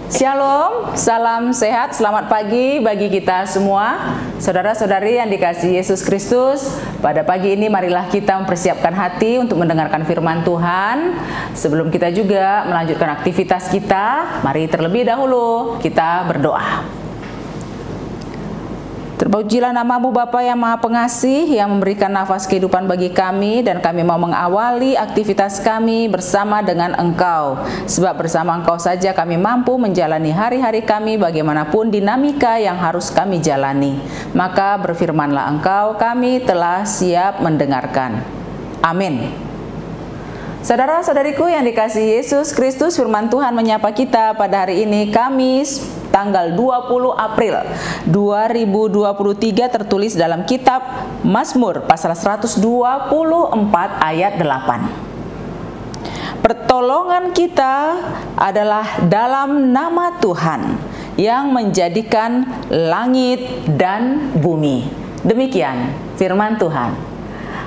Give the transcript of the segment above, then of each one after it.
Shalom, salam sehat, selamat pagi bagi kita semua. Saudara-saudari yang dikasihi Yesus Kristus, pada pagi ini marilah kita mempersiapkan hati untuk mendengarkan firman Tuhan. Sebelum kita juga melanjutkan aktivitas kita, mari terlebih dahulu kita berdoa. Terpujilah nama-Mu Bapa yang Maha Pengasih, yang memberikan nafas kehidupan bagi kami, dan kami mau mengawali aktivitas kami bersama dengan Engkau. Sebab bersama Engkau saja kami mampu menjalani hari-hari kami bagaimanapun dinamika yang harus kami jalani. Maka berfirmanlah Engkau, kami telah siap mendengarkan. Amin. Saudara-saudariku yang dikasihi Yesus Kristus, firman Tuhan menyapa kita pada hari ini, Kamis, tanggal 20 April 2023, tertulis dalam kitab Mazmur pasal 124 ayat 8. Pertolongan kita adalah dalam nama Tuhan yang menjadikan langit dan bumi. Demikian firman Tuhan.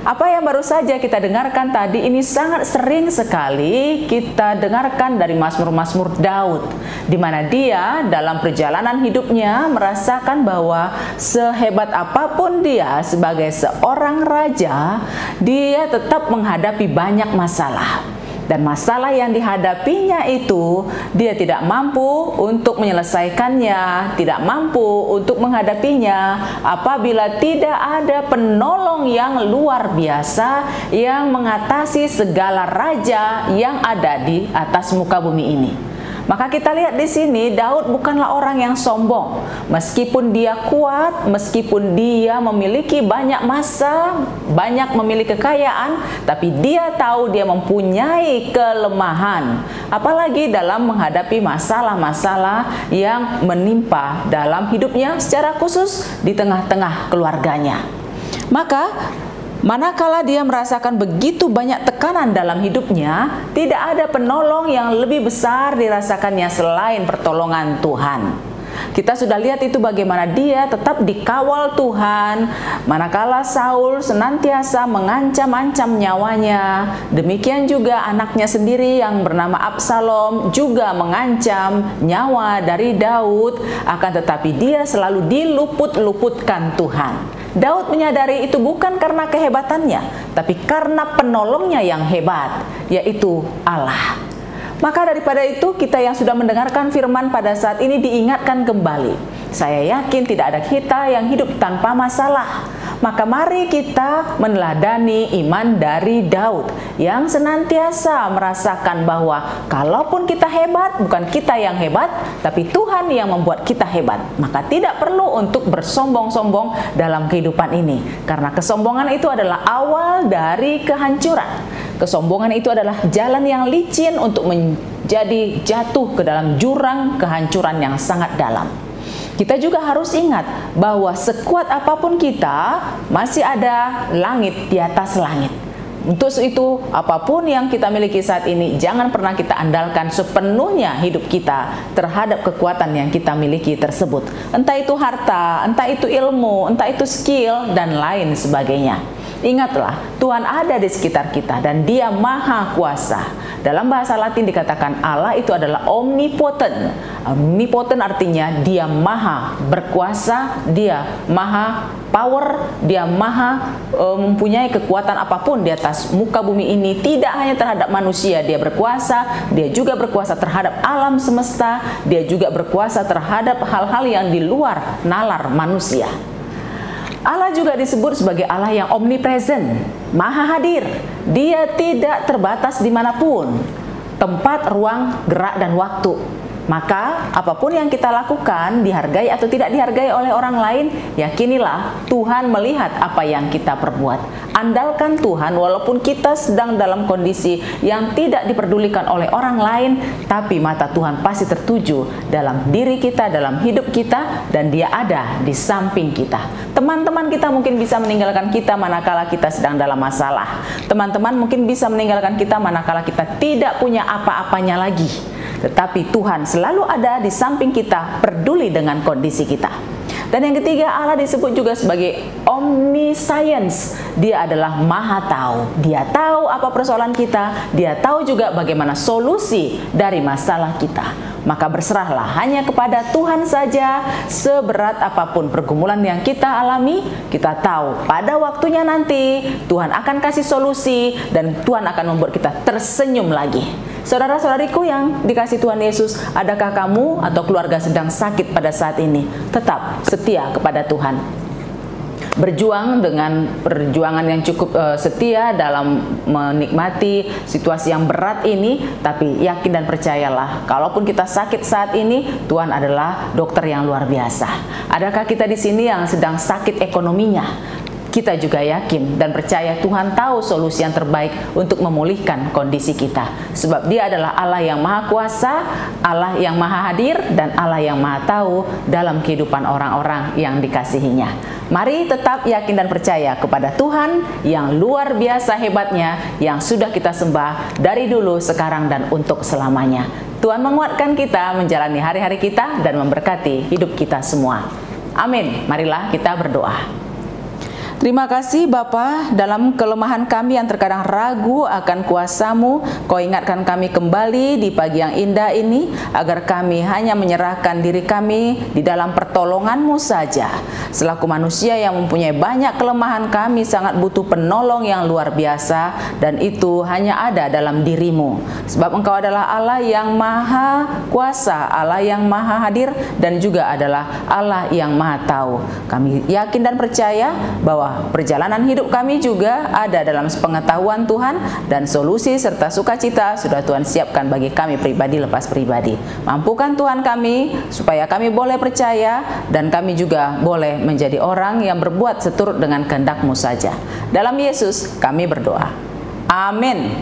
Apa yang baru saja kita dengarkan tadi ini sangat sering sekali kita dengarkan dari Mazmur-Mazmur Daud, di mana dia dalam perjalanan hidupnya merasakan bahwa sehebat apapun dia sebagai seorang raja, dia tetap menghadapi banyak masalah. Dan masalah yang dihadapinya itu dia tidak mampu untuk menyelesaikannya, tidak mampu untuk menghadapinya apabila tidak ada penolong yang luar biasa yang mengatasi segala raja yang ada di atas muka bumi ini. Maka kita lihat di sini, Daud bukanlah orang yang sombong. Meskipun dia kuat, meskipun dia memiliki banyak masa, banyak memiliki kekayaan, tapi dia tahu dia mempunyai kelemahan. Apalagi dalam menghadapi masalah-masalah yang menimpa dalam hidupnya, secara khusus di tengah-tengah keluarganya. Maka manakala dia merasakan begitu banyak tekanan dalam hidupnya, tidak ada penolong yang lebih besar dirasakannya selain pertolongan Tuhan. Kita sudah lihat itu bagaimana dia tetap dikawal Tuhan, manakala Saul senantiasa mengancam-ancam nyawanya. Demikian juga anaknya sendiri yang bernama Absalom juga mengancam nyawa dari Daud, akan tetapi dia selalu diluput-luputkan Tuhan. Daud menyadari itu bukan karena kehebatannya, tapi karena penolongnya yang hebat, yaitu Allah. Maka daripada itu, kita yang sudah mendengarkan firman pada saat ini diingatkan kembali. Saya yakin tidak ada kita yang hidup tanpa masalah. Maka mari kita meneladani iman dari Daud yang senantiasa merasakan bahwa kalaupun kita hebat, bukan kita yang hebat, tapi Tuhan yang membuat kita hebat. Maka tidak perlu untuk bersombong-sombong dalam kehidupan ini. Karena kesombongan itu adalah awal dari kehancuran. Kesombongan itu adalah jalan yang licin untuk menjadi jatuh ke dalam jurang kehancuran yang sangat dalam. Kita juga harus ingat bahwa sekuat apapun kita, masih ada langit di atas langit. Untuk itu, apapun yang kita miliki saat ini, jangan pernah kita andalkan sepenuhnya hidup kita terhadap kekuatan yang kita miliki tersebut. Entah itu harta, entah itu ilmu, entah itu skill, dan lain sebagainya. Ingatlah, Tuhan ada di sekitar kita dan Dia Maha Kuasa. Dalam bahasa Latin dikatakan Allah itu adalah omnipotent. Omnipotent artinya Dia Maha berkuasa, Dia Maha power, Dia Maha mempunyai kekuatan apapun di atas muka bumi ini. Tidak hanya terhadap manusia Dia berkuasa, Dia juga berkuasa terhadap alam semesta, Dia juga berkuasa terhadap hal-hal yang di luar nalar manusia. Allah juga disebut sebagai Allah yang omnipresent, maha hadir. Dia tidak terbatas dimanapun, tempat, ruang, gerak, dan waktu. Maka apapun yang kita lakukan, dihargai atau tidak dihargai oleh orang lain, yakinilah Tuhan melihat apa yang kita perbuat. Andalkan Tuhan walaupun kita sedang dalam kondisi yang tidak diperdulikan oleh orang lain, tapi mata Tuhan pasti tertuju dalam diri kita, dalam hidup kita, dan Dia ada di samping kita. Teman-teman kita mungkin bisa meninggalkan kita manakala kita sedang dalam masalah. Teman-teman mungkin bisa meninggalkan kita manakala kita tidak punya apa-apanya lagi. Tetapi Tuhan selalu ada di samping kita, peduli dengan kondisi kita. Dan yang ketiga, Allah disebut juga sebagai omniscience. Dia adalah maha tahu. Dia tahu apa persoalan kita, dia tahu juga bagaimana solusi dari masalah kita. Maka berserahlah hanya kepada Tuhan saja. Seberat apapun pergumulan yang kita alami, kita tahu pada waktunya nanti Tuhan akan kasih solusi dan Tuhan akan membuat kita tersenyum lagi. Saudara-saudariku yang dikasih Tuhan Yesus, adakah kamu atau keluarga sedang sakit pada saat ini? Tetap setia kepada Tuhan. Berjuang dengan perjuangan yang cukup setia dalam menikmati situasi yang berat ini, tapi yakin dan percayalah, kalaupun kita sakit saat ini, Tuhan adalah dokter yang luar biasa. Adakah kita di sini yang sedang sakit ekonominya? Kita juga yakin dan percaya Tuhan tahu solusi yang terbaik untuk memulihkan kondisi kita. Sebab Dia adalah Allah yang Maha Kuasa, Allah yang Maha Hadir, dan Allah yang Maha Tahu dalam kehidupan orang-orang yang dikasihinya. Mari tetap yakin dan percaya kepada Tuhan yang luar biasa hebatnya, yang sudah kita sembah dari dulu, sekarang, dan untuk selamanya. Tuhan menguatkan kita menjalani hari-hari kita dan memberkati hidup kita semua. Amin. Marilah kita berdoa. Terima kasih Bapa, dalam kelemahan kami yang terkadang ragu akan kuasa-Mu, Kau ingatkan kami kembali di pagi yang indah ini, agar kami hanya menyerahkan diri kami di dalam pertolongan-Mu saja. Selaku manusia yang mempunyai banyak kelemahan, kami sangat butuh penolong yang luar biasa, dan itu hanya ada dalam diri-Mu. Sebab Engkau adalah Allah yang Maha Kuasa, Allah yang Maha Hadir, dan juga adalah Allah yang Maha Tahu. Kami yakin dan percaya bahwa perjalanan hidup kami juga ada dalam pengetahuan Tuhan, dan solusi serta sukacita sudah Tuhan siapkan bagi kami pribadi lepas pribadi. Mampukan Tuhan kami supaya kami boleh percaya dan kami juga boleh menjadi orang yang berbuat seturut dengan kehendak-Mu saja. Dalam Yesus kami berdoa. Amin.